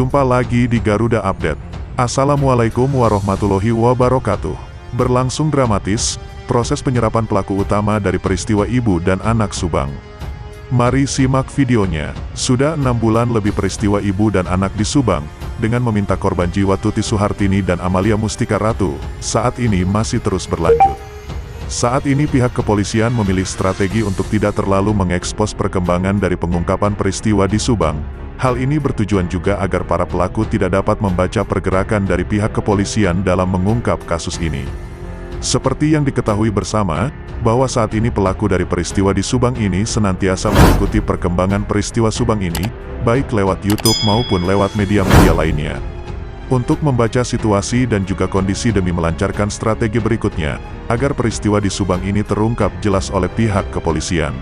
Jumpa lagi di Garuda Update. Assalamualaikum warahmatullahi wabarakatuh. Berlangsung dramatis, proses penyerapan pelaku utama dari peristiwa ibu dan anak Subang. Mari simak videonya. Sudah 6 bulan lebih peristiwa ibu dan anak di Subang, dengan meminta korban jiwa Tuti Suhartini dan Amalia Mustika Ratu, saat ini masih terus berlanjut. Saat ini pihak kepolisian memilih strategi untuk tidak terlalu mengekspos perkembangan dari pengungkapan peristiwa di Subang. Hal ini bertujuan juga agar para pelaku tidak dapat membaca pergerakan dari pihak kepolisian dalam mengungkap kasus ini. Seperti yang diketahui bersama, bahwa saat ini pelaku dari peristiwa di Subang ini senantiasa mengikuti perkembangan peristiwa Subang ini, baik lewat YouTube maupun lewat media-media lainnya. Untuk membaca situasi dan juga kondisi demi melancarkan strategi berikutnya, agar peristiwa di Subang ini terungkap jelas oleh pihak kepolisian.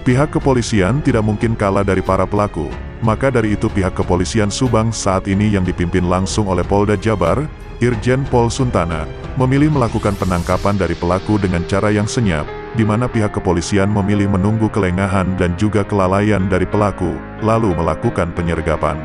Pihak kepolisian tidak mungkin kalah dari para pelaku, maka dari itu pihak kepolisian Subang saat ini yang dipimpin langsung oleh Polda Jabar, Irjen Pol Suntana, memilih melakukan penangkapan dari pelaku dengan cara yang senyap, di mana pihak kepolisian memilih menunggu kelengahan dan juga kelalaian dari pelaku, lalu melakukan penyergapan.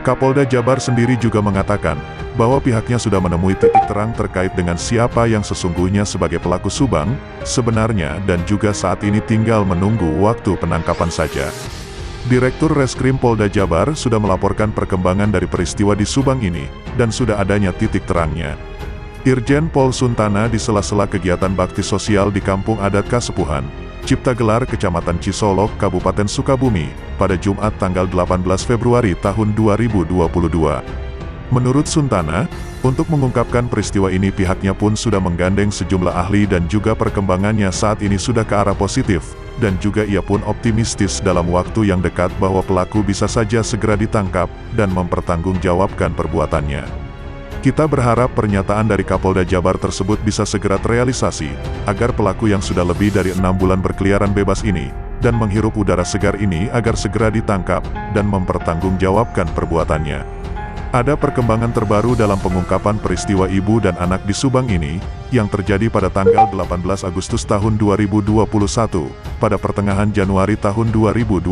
Kapolda Jabar sendiri juga mengatakan, bahwa pihaknya sudah menemui titik terang terkait dengan siapa yang sesungguhnya sebagai pelaku Subang, sebenarnya dan juga saat ini tinggal menunggu waktu penangkapan saja. Direktur Reskrim Polda Jabar sudah melaporkan perkembangan dari peristiwa di Subang ini, dan sudah adanya titik terangnya. Irjen Pol Suntana di sela-sela kegiatan bakti sosial di Kampung Adat Kasepuhan, Ciptagelar Kecamatan Cisolok, Kabupaten Sukabumi, pada Jumat tanggal 18 Februari tahun 2022. Menurut Suntana, untuk mengungkapkan peristiwa ini pihaknya pun sudah menggandeng sejumlah ahli dan juga perkembangannya saat ini sudah ke arah positif, dan juga ia pun optimistis dalam waktu yang dekat bahwa pelaku bisa saja segera ditangkap, dan mempertanggungjawabkan perbuatannya. Kita berharap pernyataan dari Kapolda Jabar tersebut bisa segera terrealisasi, agar pelaku yang sudah lebih dari 6 bulan berkeliaran bebas ini, dan menghirup udara segar ini agar segera ditangkap, dan mempertanggungjawabkan perbuatannya. Ada perkembangan terbaru dalam pengungkapan peristiwa ibu dan anak di Subang ini, yang terjadi pada tanggal 18 Agustus tahun 2021, pada pertengahan Januari tahun 2022.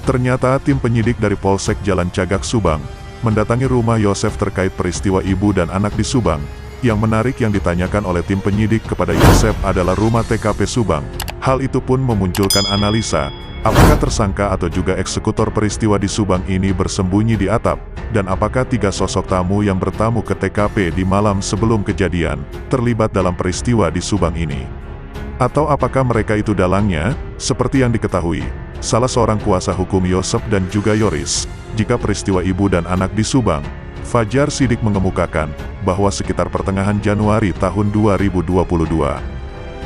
Ternyata tim penyidik dari Polsek Jalan Cagak Subang, mendatangi rumah Yosef terkait peristiwa ibu dan anak di Subang. Yang menarik yang ditanyakan oleh tim penyidik kepada Yosef adalah rumah TKP Subang. Hal itu pun memunculkan analisa, apakah tersangka atau juga eksekutor peristiwa di Subang ini bersembunyi di atap, dan apakah 3 sosok tamu yang bertamu ke TKP di malam sebelum kejadian, terlibat dalam peristiwa di Subang ini. Atau apakah mereka itu dalangnya, seperti yang diketahui, salah seorang kuasa hukum Yosef dan juga Yoris, jika peristiwa ibu dan anak di Subang, Fajar Sidik mengemukakan, bahwa sekitar pertengahan Januari tahun 2022.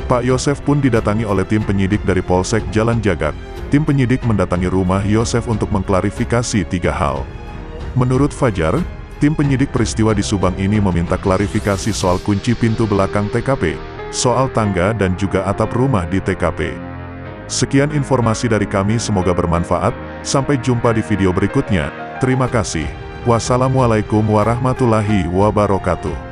Pak Yosef pun didatangi oleh tim penyidik dari Polsek Jalan Jagak. Tim penyidik mendatangi rumah Yosef untuk mengklarifikasi 3 hal. Menurut Fajar, tim penyidik peristiwa di Subang ini meminta klarifikasi soal kunci pintu belakang TKP, soal tangga dan juga atap rumah di TKP. Sekian informasi dari kami, semoga bermanfaat. Sampai jumpa di video berikutnya. Terima kasih. Wassalamualaikum warahmatullahi wabarakatuh.